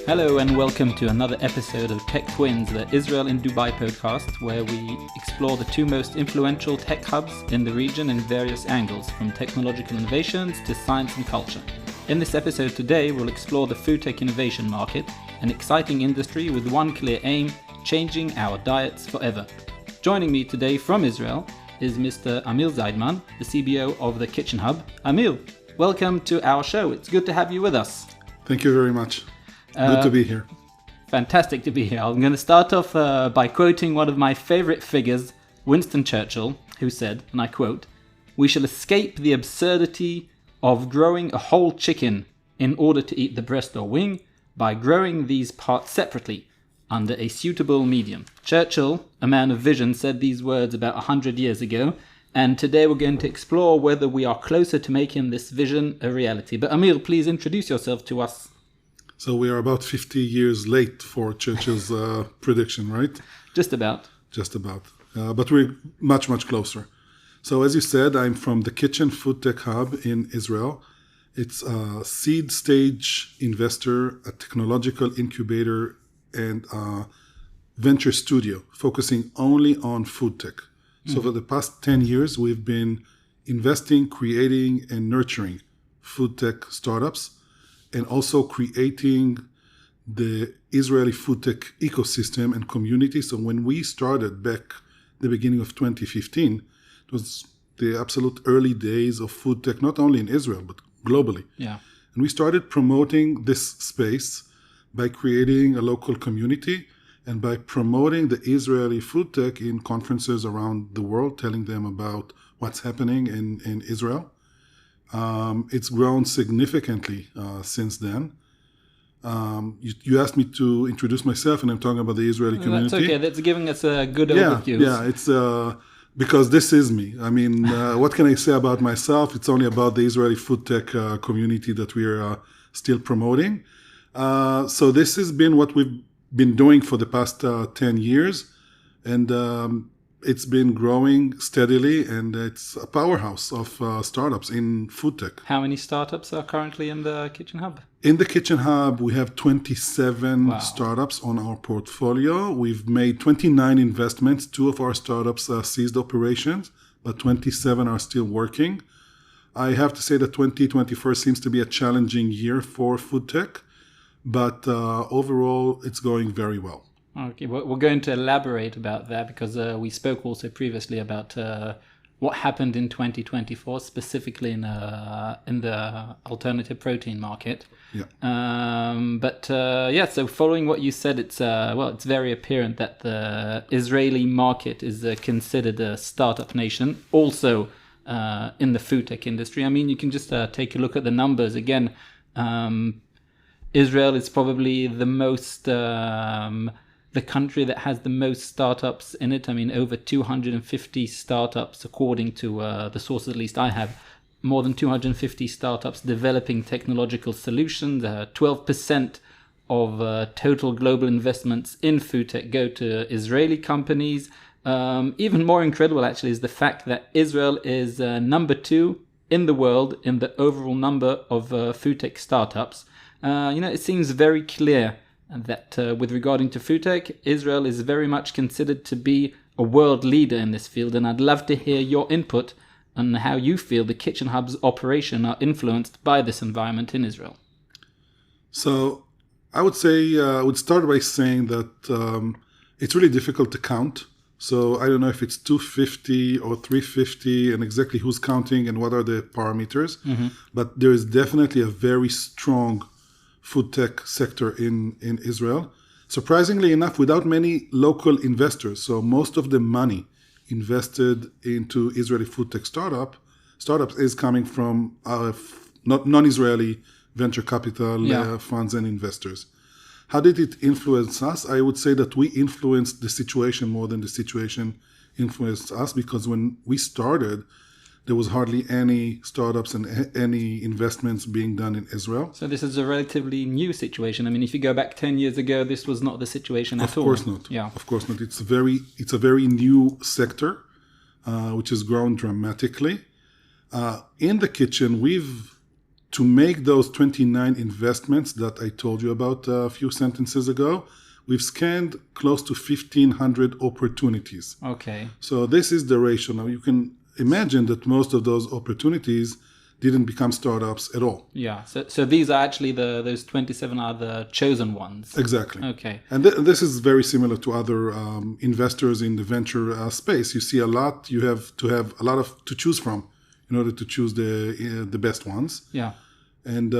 Hello and welcome to another episode of Tech Twins, the Israel in Dubai podcast, where we explore the two most influential tech hubs in the region in various angles, from technological innovations to science and culture. In this episode today, we'll explore the food tech innovation market, an exciting industry with one clear aim, changing our diets forever. Joining me today from Israel is Mr. Amir Zaidman, the CBO of the Kitchen Hub. Amir, welcome to our show. It's good to have you with us. Thank you very much. Good to be here. Fantastic to be here. I'm going to start off by quoting one of my favorite figures, Winston Churchill, who said, and I quote, "We shall escape the absurdity of growing a whole chicken in order to eat the breast or wing by growing these parts separately under a suitable medium." Churchill, a man of vision, said these words about 100 years ago, and today we're going to explore whether we are closer to making this vision a reality. But Amir, please introduce yourself to us. So we are about 50 years late for Churchill's prediction, right? Just about. Just about. But we're much, much closer. So as you said, I'm from the Kitchen FoodTech Hub in Israel. It's a seed stage investor, a technological incubator, and a venture studio focusing only on food tech. So for the past 10 years, we've been investing, creating, and nurturing food tech startups, and also creating the Israeli food tech ecosystem and community. So when we started back the beginning of 2015, it was the absolute early days of food tech, not only in Israel, but globally. Yeah. And we started promoting this space by creating a local community and by promoting the Israeli food tech in conferences around the world, telling them about what's happening in Israel. It's grown significantly since then. You asked me to introduce myself, and I'm talking about the Israeli community. That's okay. That's giving us a good overview. Yeah, it's because this is me. I mean, what can I say about myself? It's only about the Israeli food tech community that we're still promoting. So this has been what we've been doing for the past 10 years, and it's been growing steadily, and it's a powerhouse of startups in food tech. How many startups are currently in the Kitchen Hub? In the Kitchen Hub, we have 27 startups on our portfolio. We've made 29 investments. 2 of our startups ceased operations, but 27 are still working. I have to say that 2024 seems to be a challenging year for food tech, but overall, it's going very well. Okay, we're going to elaborate about that because we spoke also previously about what happened in 2024, specifically in the alternative protein market. Yeah. So following what you said, it's very apparent that the Israeli market is considered a startup nation, also in the food tech industry. I mean, you can just take a look at the numbers again. Israel is probably the country that has the most startups in it. I mean, over 250 startups, according to the sources at least I have, more than 250 startups developing technological solutions. 12% of total global investments in food tech go to Israeli companies. Even more incredible, actually, is the fact that Israel is number 2 in the world in the overall number of food tech startups. It seems very clear that with regarding to food tech, Israel is very much considered to be a world leader in this field, and I'd love to hear your input on how you feel the Kitchen Hub's operation are influenced by this environment in Israel. So I would say, I would start by saying that it's really difficult to count. So I don't know if it's 250 or 350 and exactly who's counting and what are the parameters, but there is definitely a very strong food tech sector in Israel. Surprisingly enough, without many local investors. So most of the money invested into Israeli food tech startups is coming from non-Israeli venture capital funds and investors. How did it influence us? I would say that we influenced the situation more than the situation influenced us, because when we started, there was hardly any startups and any investments being done in Israel. So this is a relatively new situation. I mean, if you go back 10 years ago, this was not the situation at all. Of course not. Yeah. Of course not. It's a very new sector, which has grown dramatically. In the kitchen, we've to make those 29 investments that I told you about a few sentences ago, we've scanned close to 1,500 opportunities. Okay. So this is the ratio. Now you can imagine that most of those opportunities didn't become startups at all. Yeah. So these are actually those 27 are the chosen ones. Exactly. Okay. And this is very similar to other investors in the venture space. You see a lot. You have to have a lot to choose from in order to choose the best ones. Yeah. And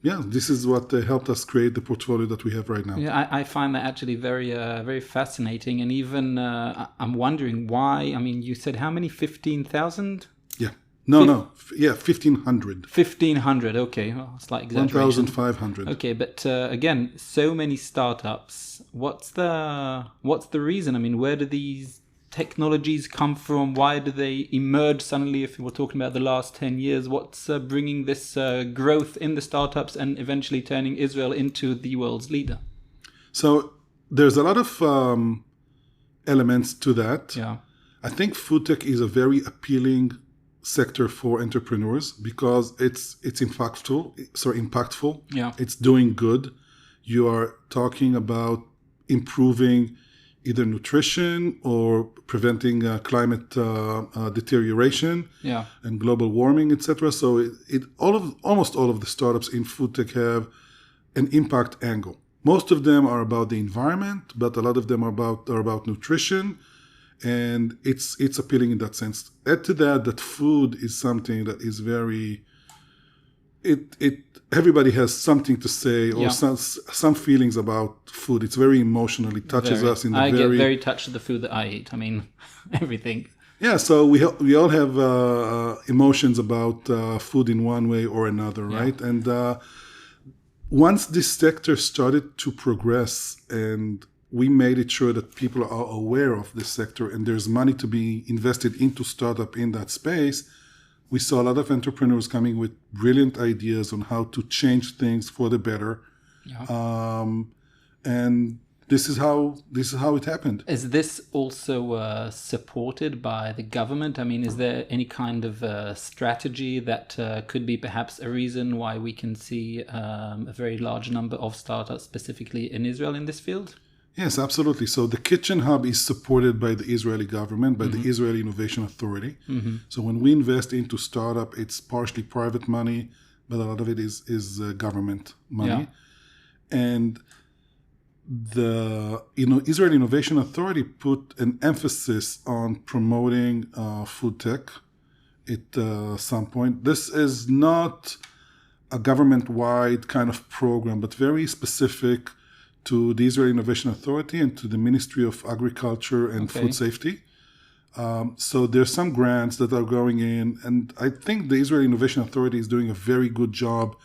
this is what helped us create the portfolio that we have right now. Yeah, I find that actually very fascinating. And even I'm wondering why. I mean, you said how many? 15,000? Yeah. No. Yeah, 1,500. 1,500. Okay, well, slight exaggeration. 1,500. Okay, but again, so many startups. What's the reason? I mean, where do these technologies come from? Why do they emerge suddenly? If we're talking about the last 10 years, what's bringing this growth in the startups and eventually turning Israel into the world's leader? So there's a lot of elements to that. Yeah. I think food tech is a very appealing sector for entrepreneurs because it's impactful. Yeah. It's doing good. You are talking about improving either nutrition or preventing climate deterioration, and global warming, etc. So almost all of the startups in food tech have an impact angle. Most of them are about the environment, but a lot of them are about nutrition, and it's appealing in that sense. Add to that food is something that is very everybody has something to say or some feelings about food. It's very emotional. It touches us in the I get very touched with the food that I eat. I mean, everything. Yeah, so we all have emotions about food in one way or another, right? And once this sector started to progress and we made it sure that people are aware of this sector and there's money to be invested into startup in that space, we saw a lot of entrepreneurs coming with brilliant ideas on how to change things for the better. Yeah. And this is how it happened. Is this also supported by the government? I mean, is there any kind of strategy that could be perhaps a reason why we can see a very large number of startups specifically in Israel in this field? Yes, absolutely. So the Kitchen Hub is supported by the Israeli government, by the Israeli Innovation Authority. So when we invest into startup, it's partially private money, but a lot of it is government money. Yeah. And the Israeli Innovation Authority put an emphasis on promoting food tech at some point. This is not a government-wide kind of program, but very specific to the Israeli Innovation Authority and to the Ministry of Agriculture and Food Safety. So there's some grants that are going in, and I think the Israeli Innovation Authority is doing a very good job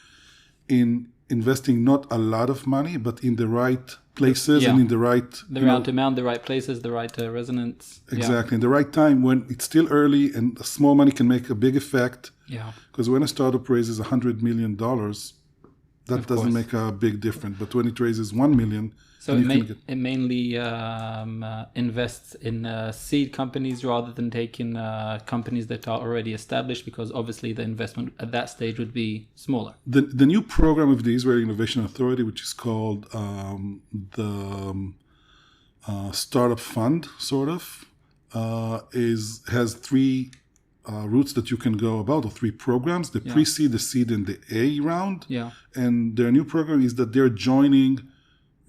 in investing not a lot of money, but in the right places and in the right... The right amount, the right places, the right resonance. Exactly, in the right time when it's still early and small money can make a big effect. Yeah. Because when a startup raises $100 million, that doesn't make a big difference. But when it raises 1 million... So it mainly invests in seed companies rather than taking companies that are already established, because obviously the investment at that stage would be smaller. The new program of the Israeli Innovation Authority, which is called the Startup Fund, sort of, has three routes that you can go about, or three programs: the pre-seed, the seed, and the A round. Yeah. And their new program is that they're joining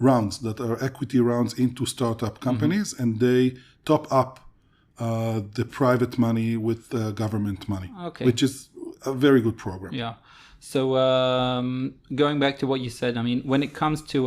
rounds that are equity rounds into startup companies, and they top up the private money with government money, which is a very good program. Yeah. So going back to what you said, I mean, when it comes to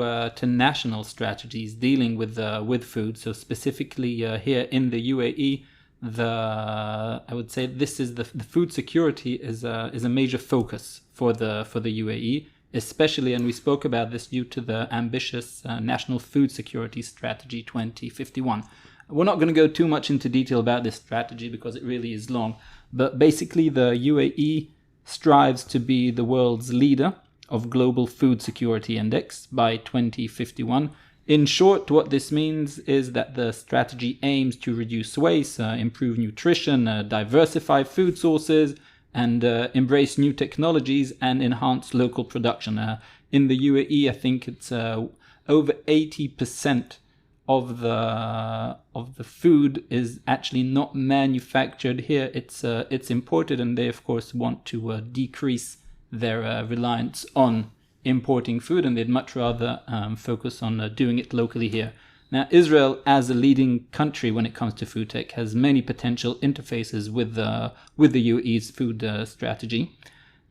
national strategies dealing with food, so specifically here in the UAE, I would say this is the food security is a major focus for the UAE. Especially, and we spoke about this due to the ambitious National Food Security Strategy 2051. We're not going to go too much into detail about this strategy because it really is long, but basically the UAE strives to be the world's leader of Global Food Security Index by 2051. In short, what this means is that the strategy aims to reduce waste, improve nutrition, diversify food sources, and embrace new technologies and enhance local production. In the UAE, I think it's over 80% of the food is actually not manufactured here. It's imported, and they of course want to decrease their reliance on importing food, and they'd much rather focus on doing it locally here. Now, Israel, as a leading country when it comes to food tech, has many potential interfaces with the UAE's food strategy.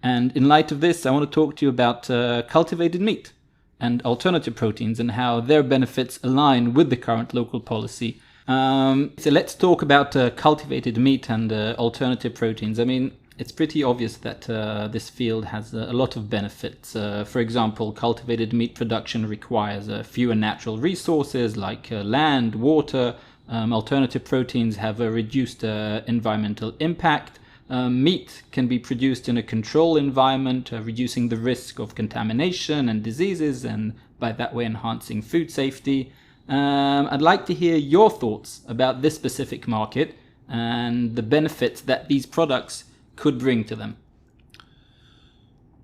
And in light of this, I want to talk to you about cultivated meat and alternative proteins and how their benefits align with the current local policy. So let's talk about cultivated meat and alternative proteins. I mean, it's pretty obvious that this field has a lot of benefits. For example, cultivated meat production requires fewer natural resources like land, water. Alternative proteins have a reduced environmental impact. Meat can be produced in a controlled environment, reducing the risk of contamination and diseases, and by that way enhancing food safety. I'd like to hear your thoughts about this specific market and the benefits that these products could bring to them.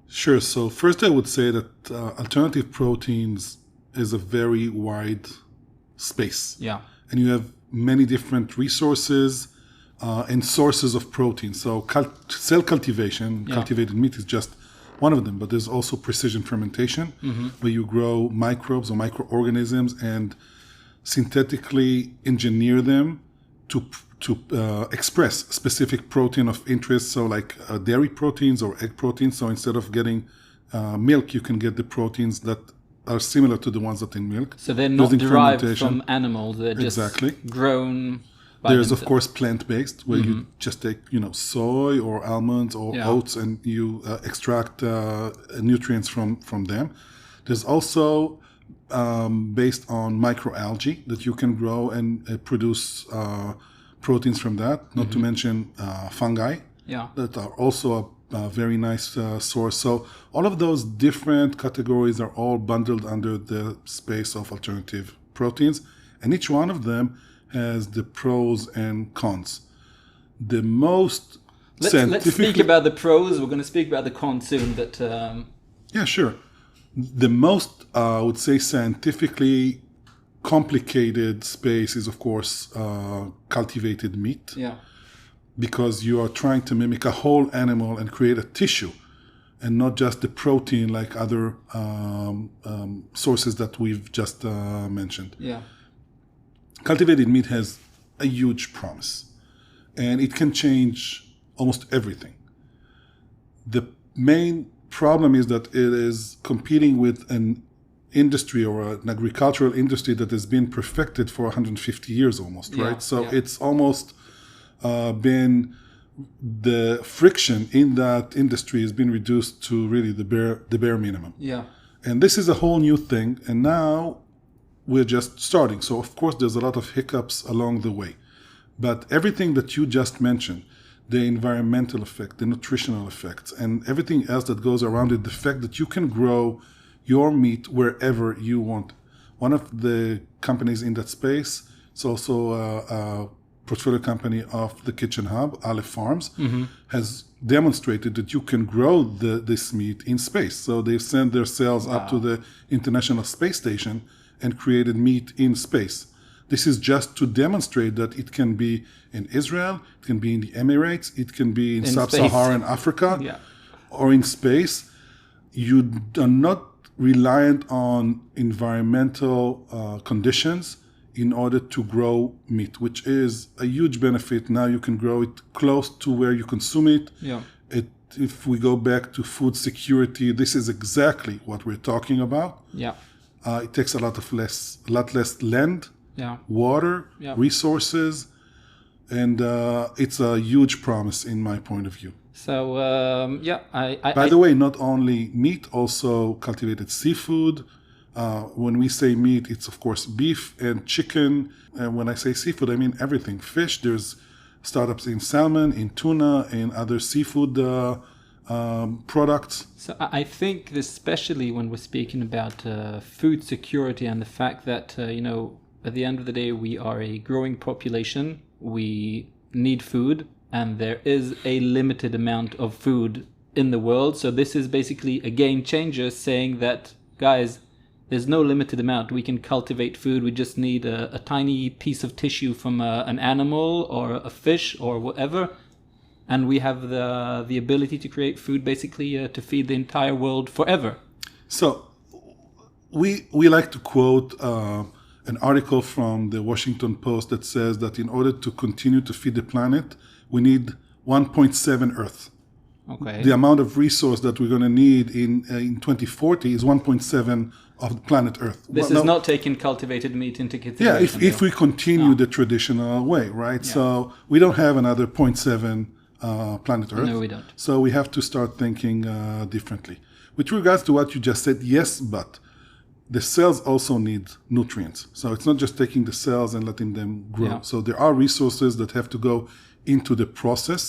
Sure. So first I would say that alternative proteins is a very wide space. Yeah. And you have many different resources and sources of protein. So cell cultivation, cultivated meat is just one of them, but there's also precision fermentation, where you grow microbes or microorganisms and synthetically engineer them to express specific protein of interest. So like dairy proteins or egg proteins. So instead of getting milk, you can get the proteins that are similar to the ones that in milk. So they're not derived from animals. They're just grown by There's themselves. Of course plant-based, where you just take soy or almonds or oats and you extract nutrients from them. There's also based on microalgae that you can grow and produce proteins from that, not to mention fungi that are also a very nice source. So all of those different categories are all bundled under the space of alternative proteins, and each one of them has the pros and cons. The most Let's speak about the pros. We're going to speak about the cons soon, but yeah, sure. The most, I would say, scientifically complicated space is, of course, cultivated meat. Yeah. Because you are trying to mimic a whole animal and create a tissue and not just the protein like other sources that we've just mentioned. Yeah. Cultivated meat has a huge promise, and it can change almost everything. The main problem is that it is competing with an industry or an agricultural industry that has been perfected for 150 years almost, right? So it's almost been, the friction in that industry has been reduced to really the bare minimum. Yeah. And this is a whole new thing, and now we're just starting. So of course there's a lot of hiccups along the way. But everything that you just mentioned, the environmental effect, the nutritional effects, and everything else that goes around it, the fact that you can grow your meat wherever you want. One of the companies in that space, it's also a portfolio company of the Kitchen Hub, Aleph Farms, has demonstrated that you can grow this meat in space. So they sent their cells up to the International Space Station and created meat in space. This is just to demonstrate that it can be in Israel, it can be in the Emirates, it can be in Sub-Saharan Africa, or in space. You are not reliant on environmental conditions in order to grow meat, which is a huge benefit. Now you can grow it close to where you consume it. Yeah. If we go back to food security, this is exactly what we're talking about. Yeah. It takes a lot less land, water, resources, and it's a huge promise in my point of view. So By the way, not only meat, also cultivated seafood. When we say meat, it's of course beef and chicken. And when I say seafood, I mean everything. Fish, there's startups in salmon, in tuna, in other seafood products. So I think, especially when we're speaking about food security and the fact that, at the end of the day, we are a growing population. We need food, and there is a limited amount of food in the world. So this is basically a game changer, saying that, guys, there's no limited amount. We can cultivate food. We just need a tiny piece of tissue from an animal or a fish or whatever, and we have the ability to create food basically to feed the entire world forever. So we like to quote an article from the Washington Post that says that in order to continue to feed the planet, we need 1.7 Earth. Okay. The amount of resource that we're going to need in 2040 is 1.7 of planet Earth. This is not taking cultivated meat into consideration. Yeah, if we continue the traditional way, right? Yeah. So we don't have another 0.7 planet Earth. No, we don't. So we have to start thinking differently. With regards to what you just said, yes, but the cells also need nutrients. So it's not just taking the cells and letting them grow. Yeah. So there are resources that have to go into the process.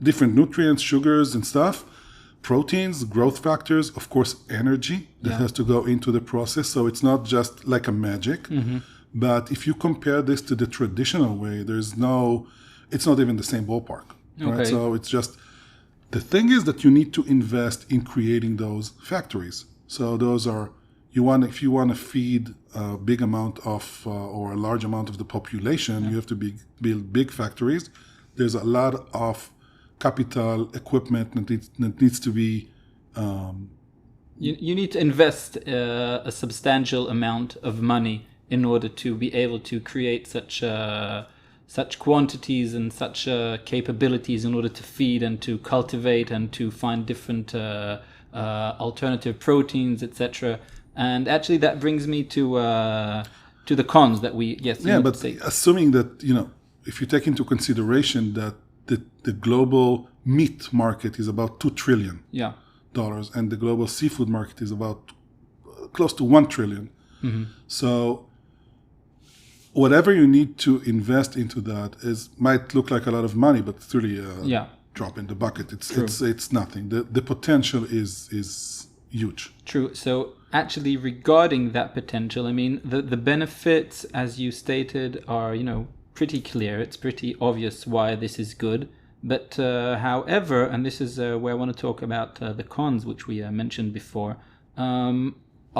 Different nutrients, sugars and stuff, proteins, growth factors, of course, energy that has to go into the process. So it's not just like a magic. Mm-hmm. But if you compare this to the traditional way, it's not even the same ballpark. Okay. Right? So it's just, the thing is that you need to invest in creating those factories. So those are, if you want to feed a big amount of, or a large amount of the population, you have to build big factories. There's a lot of capital equipment that needs to be. You need to invest a substantial amount of money in order to be able to create such quantities and such capabilities in order to feed and to cultivate and to find different alternative proteins, etc. And actually, that brings me to the cons that we assuming that if you take into consideration that the global meat market is about $2 trillion, and the global seafood market is about close to $1 trillion. Mm-hmm. So whatever you need to invest into that might look like a lot of money, but it's really a drop in the bucket. It's nothing. The potential is huge. True. So actually, regarding that potential, I mean, the benefits, as you stated, are pretty clear. It's pretty obvious why this is good. But however, and this is where I want to talk about the cons, which we mentioned before,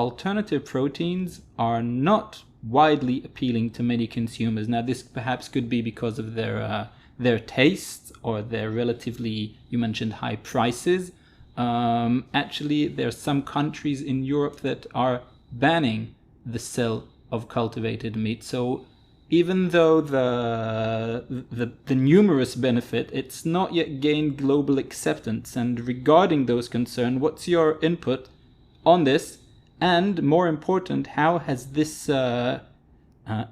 alternative proteins are not widely appealing to many consumers. Now, this perhaps could be because of their tastes or their relatively, you mentioned, high prices. Actually, there are some countries in Europe that are banning the sale of cultivated meat. So even though the numerous benefit, it's not yet gained global acceptance. And regarding those concerns, what's your input on this? And more important, how has this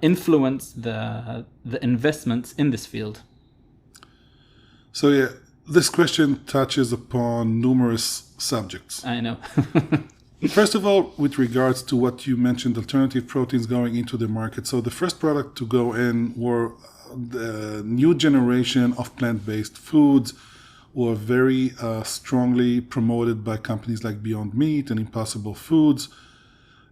influenced the investments in this field? So this question touches upon numerous subjects. I know. First of all, with regards to what you mentioned, alternative proteins going into the market. So the first product to go in were the new generation of plant-based foods, were very strongly promoted by companies like Beyond Meat and Impossible Foods.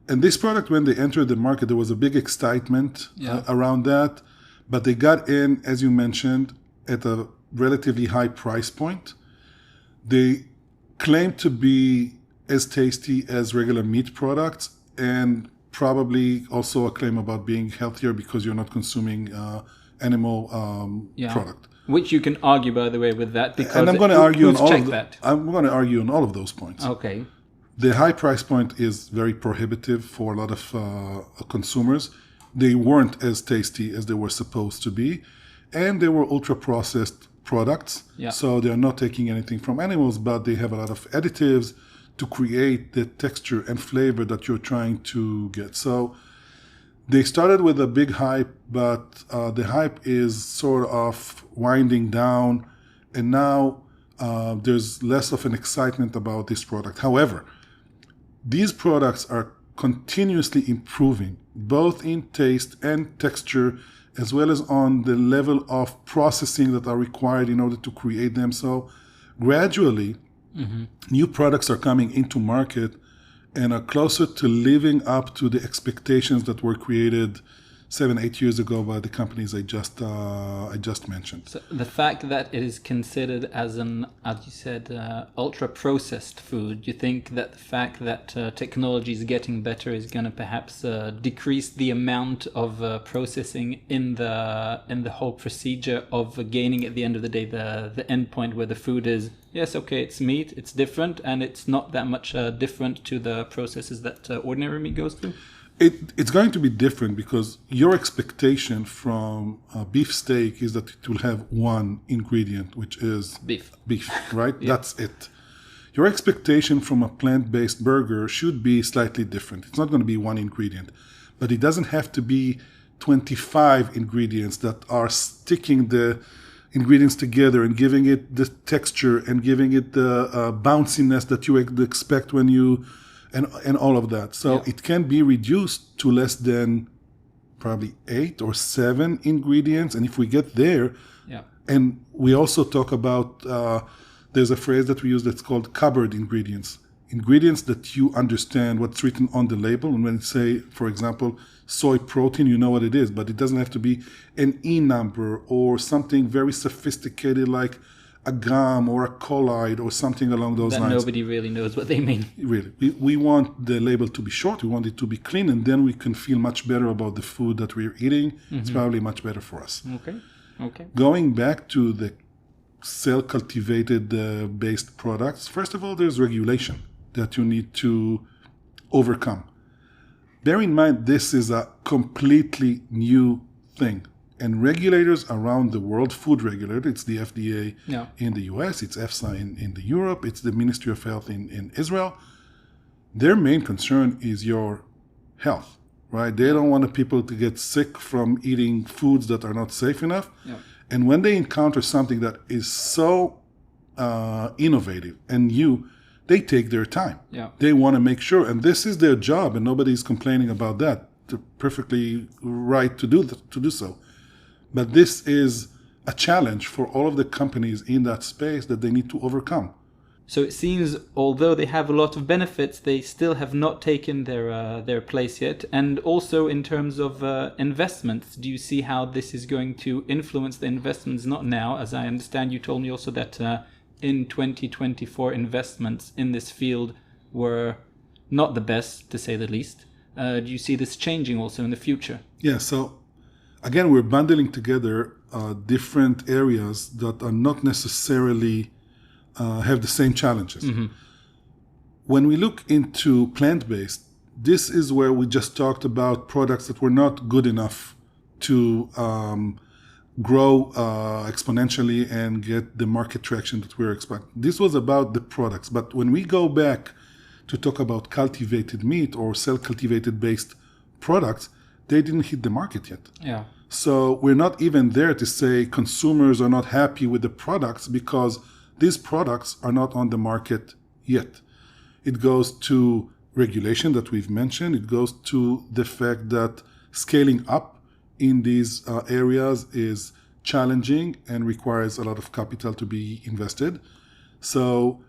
And this product, when they entered the market, there was a big excitement around that. But they got in, as you mentioned, at a relatively high price point. They claimed to be as tasty as regular meat products, and probably also a claim about being healthier because you're not consuming animal product. Which you can argue, by the way, with that, because and I'm going to argue on all of that. I'm going to argue on all of those points. Okay. The high price point is very prohibitive for a lot of consumers. They weren't as tasty as they were supposed to be, and they were ultra processed products. Yeah. So they're not taking anything from animals, but they have a lot of additives to create the texture and flavor that you're trying to get. So they started with a big hype, but the hype is sort of winding down, and now there's less of an excitement about this product. However, these products are continuously improving, both in taste and texture, as well as on the level of processing that are required in order to create them. So gradually, new products are coming into market and are closer to living up to the expectations that were created 7-8 years ago by the companies I just mentioned. So the fact that it is considered as as you said, ultra processed food, you think that the fact that technology is getting better is going to perhaps decrease the amount of processing in the whole procedure of gaining at the end of the day the end point where the food is, yes, okay, it's meat, it's different, and it's not that much different to the processes that ordinary meat goes through? It's going to be different because your expectation from beef steak is that it will have one ingredient, which is beef, right? Yeah. That's it. Your expectation from a plant-based burger should be slightly different. It's not going to be one ingredient, but it doesn't have to be 25 ingredients that are sticking the ingredients together and giving it the texture and giving it the bounciness that you expect when you... And all of that. So it can be reduced to less than probably 8 or 7 ingredients. And if we get there, and we also talk about, there's a phrase that we use that's called cupboard ingredients. Ingredients that you understand what's written on the label. And when you say, for example, soy protein, you know what it is. But it doesn't have to be an E number or something very sophisticated like a gum or a colloid or something along those lines. That nobody really knows what they mean. Really. We want the label to be short. We want it to be clean. And then we can feel much better about the food that we're eating. Mm-hmm. It's probably much better for us. Okay. Going back to the cell-cultivated based products, first of all, there's regulation that you need to overcome. Bear in mind, this is a completely new thing. And regulators around the world, food regulator, it's the FDA in the US, it's EFSA in the Europe, it's the Ministry of Health in Israel. Their main concern is your health, right? They don't want people to get sick from eating foods that are not safe enough. Yeah. And when they encounter something that is so innovative and new, they take their time. Yeah. They want to make sure, and this is their job, and nobody's complaining about that. They're perfectly right to do so. But this is a challenge for all of the companies in that space that they need to overcome. So it seems, although they have a lot of benefits, they still have not taken their place yet. And also in terms of investments, do you see how this is going to influence the investments? Not now, as I understand, you told me also that in 2024 investments in this field were not the best, to say the least. Do you see this changing also in the future? Yeah, so again, we're bundling together different areas that are not necessarily have the same challenges. Mm-hmm. When we look into plant-based, this is where we just talked about products that were not good enough to grow exponentially and get the market traction that we're expecting. This was about the products. But when we go back to talk about cultivated meat or cell-cultivated based products, they didn't hit the market yet. Yeah. So we're not even there to say consumers are not happy with the products because these products are not on the market yet. It goes to regulation that we've mentioned. It goes to the fact that scaling up in these areas is challenging and requires a lot of capital to be invested. So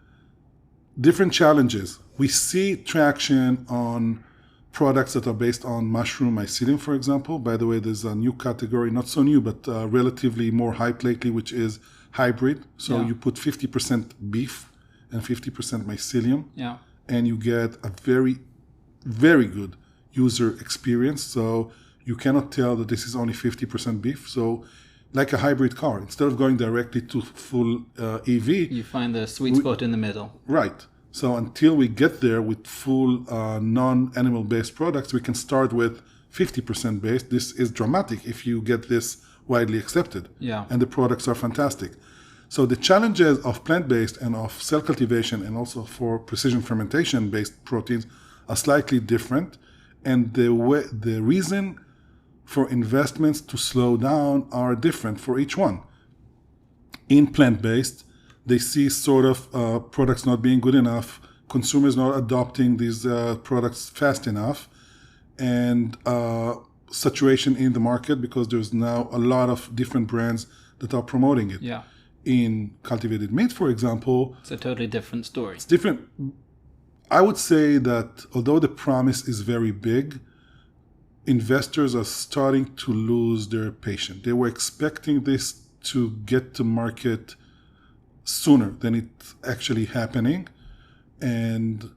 different challenges. We see traction on products that are based on mushroom mycelium, for example. By the way, there's a new category, not so new, but relatively more hyped lately, which is hybrid. So you put 50% beef and 50% mycelium, and you get a very, very good user experience. So you cannot tell that this is only 50% beef. So like a hybrid car, instead of going directly to full EV, you find the sweet spot in the middle. Right. So until we get there with full non-animal based products, we can start with 50% based. This is dramatic if you get this widely accepted. Yeah. And the products are fantastic. So the challenges of plant-based and of cell cultivation and also for precision fermentation-based proteins are slightly different. And the reason for investments to slow down are different for each one. In plant-based, they see sort of products not being good enough, consumers not adopting these products fast enough, and saturation in the market because there's now a lot of different brands that are promoting it. Yeah. In cultivated meat, for example, it's a totally different story. It's different. I would say that although the promise is very big, investors are starting to lose their patience. They were expecting this to get to market sooner than it's actually happening. And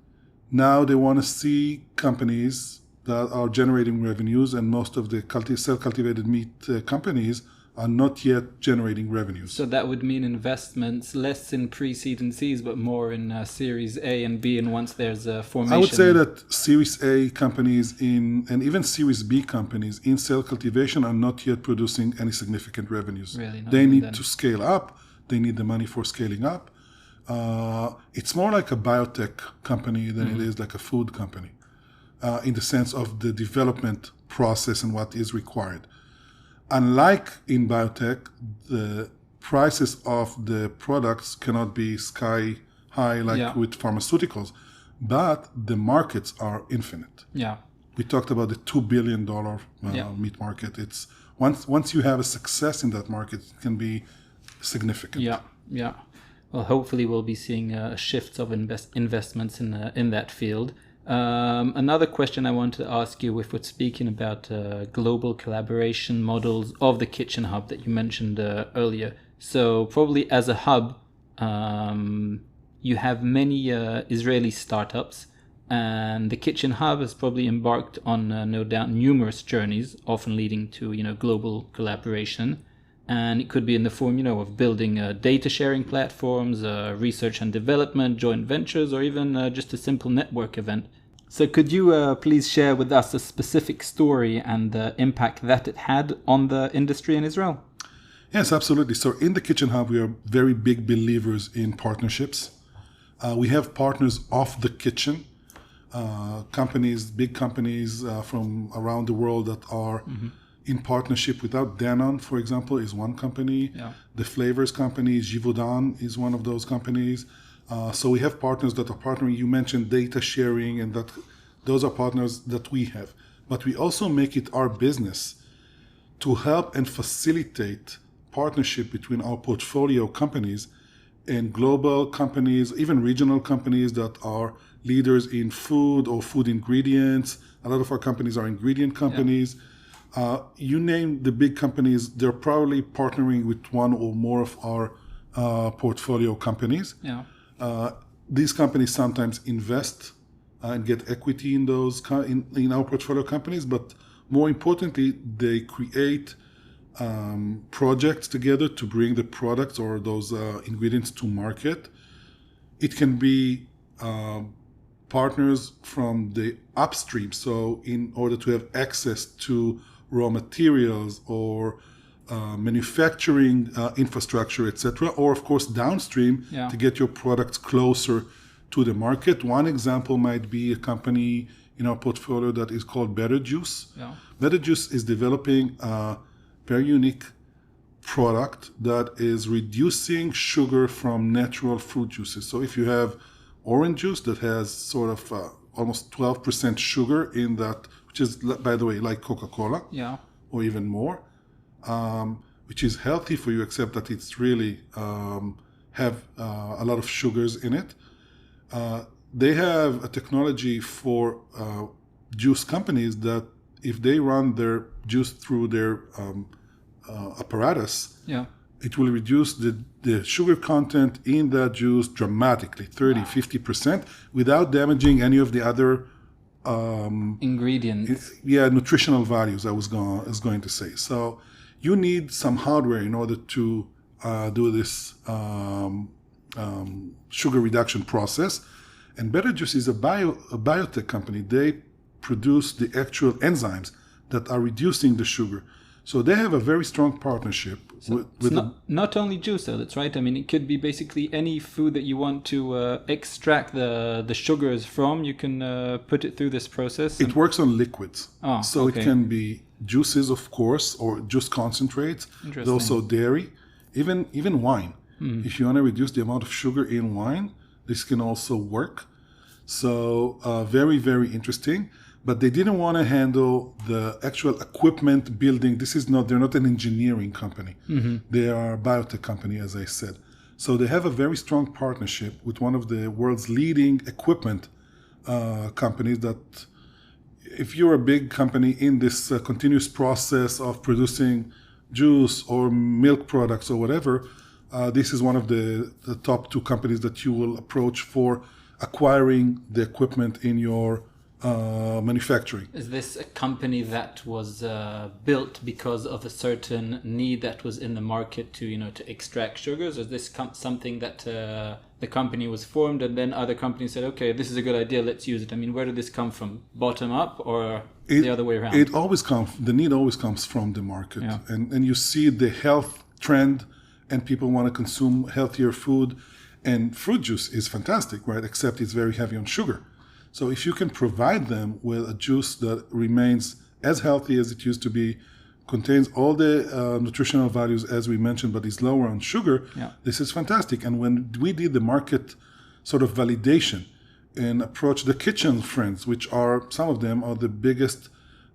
now they want to see companies that are generating revenues, and most of the self-cultivated meat companies are not yet generating revenues. So that would mean investments less in pre-seed and Cs, but more in Series A and B, and once there's a formation. I would say that Series A companies and even Series B companies in cell cultivation are not yet producing any significant revenues. Really, they need to scale up. They need the money for scaling up. It's more like a biotech company than it is like a food company, in the sense of the development process and what is required. Unlike in biotech, the prices of the products cannot be sky high like with pharmaceuticals, but the markets are infinite. Yeah. We talked about the $2 billion meat market. It's once you have a success in that market, it can be significant. Yeah. Well, hopefully we'll be seeing shifts of investments in that field. Another question I want to ask you, if we're speaking about global collaboration models of the Kitchen Hub that you mentioned earlier. So probably as a hub, you have many Israeli startups, and the Kitchen Hub has probably embarked on no doubt numerous journeys, often leading to global collaboration. And it could be in the form, of building data sharing platforms, research and development, joint ventures, or even just a simple network event. So could you please share with us a specific story and the impact that it had on the industry in Israel? Yes, absolutely. So in the Kitchen Hub, we are very big believers in partnerships. We have partners off the kitchen, companies, big companies from around the world that are in partnership with Danone, for example, is one company. Yeah. The flavors company, Yehuda, is one of those companies. So we have partners that are partnering. You mentioned data sharing, and that those are partners that we have. But we also make it our business to help and facilitate partnership between our portfolio companies and global companies, even regional companies that are leaders in food or food ingredients. A lot of our companies are ingredient companies. Yeah. You name the big companies, they're probably partnering with one or more of our portfolio companies. Yeah. These companies sometimes invest and get equity in those in our portfolio companies, but more importantly, they create projects together to bring the products or those ingredients to market. It can be partners from the upstream, so in order to have access to raw materials or manufacturing infrastructure, etc., or of course downstream to get your products closer to the market. One example might be a company in our portfolio that is called Better Juice. Yeah. Better Juice is developing a very unique product that is reducing sugar from natural fruit juices. So if you have orange juice that has sort of almost 12% sugar in that, which is, by the way, like Coca-Cola, or even more, which is healthy for you, except that it's really have a lot of sugars in it. They have a technology for juice companies that if they run their juice through their apparatus, it will reduce the sugar content in that juice dramatically, 30, 50%, without damaging any of the other ingredients. Nutritional values, I was going to say. So you need some hardware in order to do this sugar reduction process. And Better Juice is a biotech company. They produce the actual enzymes that are reducing the sugar. So they have a very strong partnership with not only juice, though, that's right. I mean, it could be basically any food that you want to extract the sugars from. You can put it through this process. It works on liquids. So it can be juices, of course, or juice concentrates. There's also dairy, even wine. If you want to reduce the amount of sugar in wine, this can also work. So very, very interesting. But they didn't want to handle the actual equipment building. They're not an engineering company. They are a biotech company, as I said. So they have a very strong partnership with one of the world's leading equipment companies that if you're a big company in this continuous process of producing juice or milk products or whatever, this is one of the top two companies that you will approach for acquiring the equipment in your manufacturing. Is this a company that was built because of a certain need that was in the market to extract sugars? Or is this something that the company was formed and then other companies said, okay, this is a good idea, let's use it? I mean, where did this come from? Bottom up or the other way around? The need always comes from the market. Yeah. And you see the health trend and people want to consume healthier food. And fruit juice is fantastic, right? Except it's very heavy on sugar. So if you can provide them with a juice that remains as healthy as it used to be, contains all the nutritional values as we mentioned, but is lower on sugar, this is fantastic. And when we did the market sort of validation and approached the Kitchen friends, which are, some of them are the biggest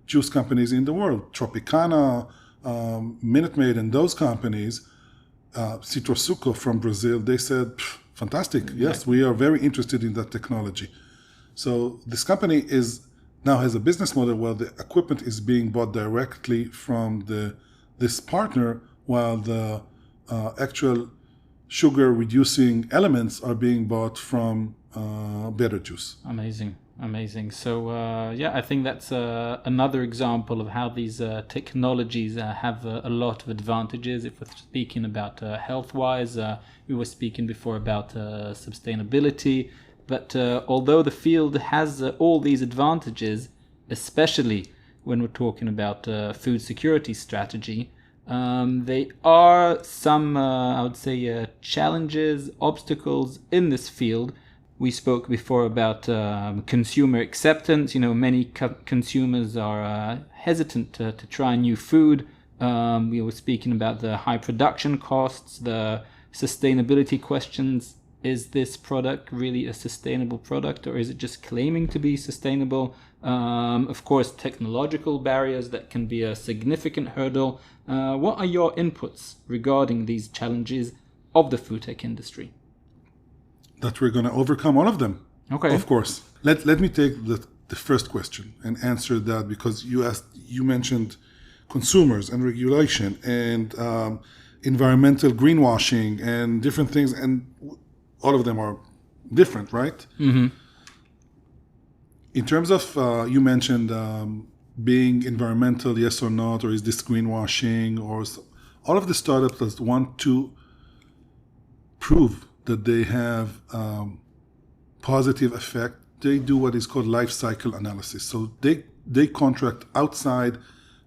juice companies in the world, Tropicana, Minute Maid, and those companies, Citrosuco from Brazil, they said, fantastic, yes, we are very interested in that technology. So this company now has a business model where the equipment is being bought directly from this partner, while the actual sugar reducing elements are being bought from Better Juice. Amazing. So I think that's another example of how these technologies have a lot of advantages. If we're speaking about health-wise, we were speaking before about sustainability. But although the field has all these advantages, especially when we're talking about food security strategy, there are some, I would say, challenges, obstacles in this field. We spoke before about consumer acceptance. Many consumers are hesitant to try new food. We were speaking about the high production costs, the sustainability questions. Is this product really a sustainable product, or is it just claiming to be sustainable? Of course, technological barriers that can be a significant hurdle. What are your inputs regarding these challenges of the food tech industry? That we're going to overcome all of them. Okay. Of course. Let me take the first question and answer that, because you mentioned consumers and regulation and environmental greenwashing and different things, and all of them are different, right? Mm-hmm. In terms of, you mentioned being environmental, yes or not, or is this greenwashing, or all of the startups that want to prove that they have positive effect, they do what is called life cycle analysis. So they contract outside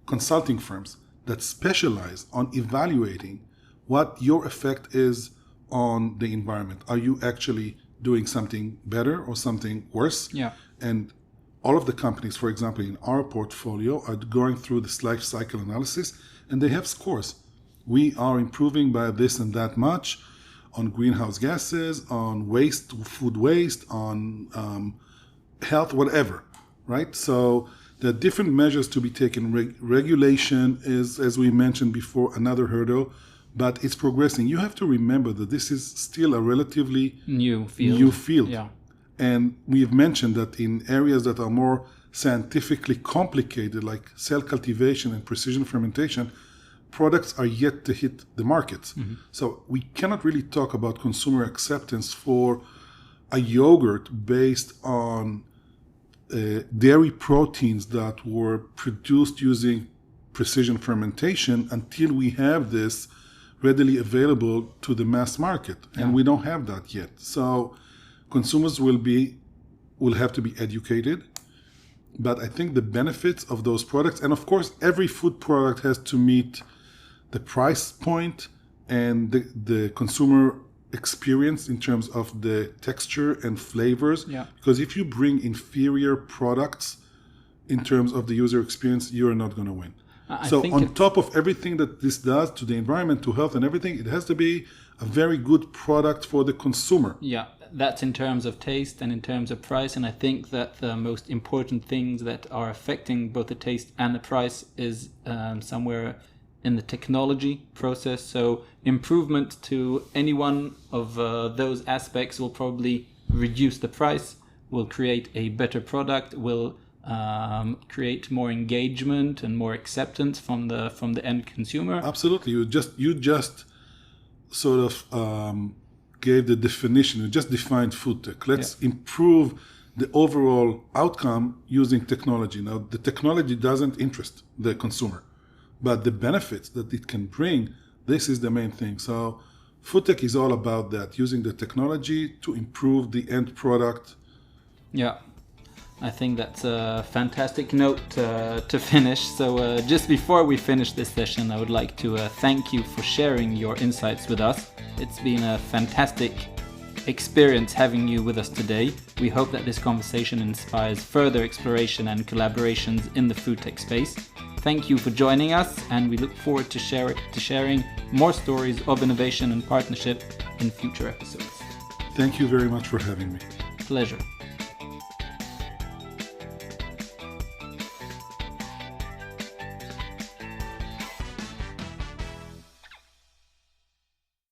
consulting firms that specialize on evaluating what your effect is on the environment. Are you actually doing something better or something worse? Yeah. And all of the companies, for example, in our portfolio are going through this life cycle analysis, and they have scores. We are improving by this and that much on greenhouse gases, on waste, food waste, on health, whatever, right? So there are different measures to be taken. Regulation is, as we mentioned before, another hurdle, but it's progressing. You have to remember that this is still a relatively new field. Yeah. And we've mentioned that in areas that are more scientifically complicated, like cell cultivation and precision fermentation, products are yet to hit the markets. Mm-hmm. So we cannot really talk about consumer acceptance for a yogurt based on dairy proteins that were produced using precision fermentation until we have this readily available to the mass market. And we don't have that yet. So consumers will have to be educated. But I think the benefits of those products, and of course every food product has to meet the price point and the consumer experience in terms of the texture and flavors. Yeah. Because if you bring inferior products in terms of the user experience, you're not going to win. So on top of everything that this does to the environment, to health and everything, it has to be a very good product for the consumer. Yeah, that's in terms of taste and in terms of price. And I think that the most important things that are affecting both the taste and the price is somewhere in the technology process. So improvement to any one of those aspects will probably reduce the price, will create a better product, will create more engagement and more acceptance from the end consumer? Absolutely. You just sort of gave the definition. You just defined food tech. Let's improve the overall outcome using technology. Now, the technology doesn't interest the consumer, but the benefits that it can bring, this is the main thing. So food tech is all about that, using the technology to improve the end product. Yeah, I think that's a fantastic note to finish. So just before we finish this session, I would like to thank you for sharing your insights with us. It's been a fantastic experience having you with us today. We hope that this conversation inspires further exploration and collaborations in the food tech space. Thank you for joining us, and we look forward to sharing more stories of innovation and partnership in future episodes. Thank you very much for having me. Pleasure.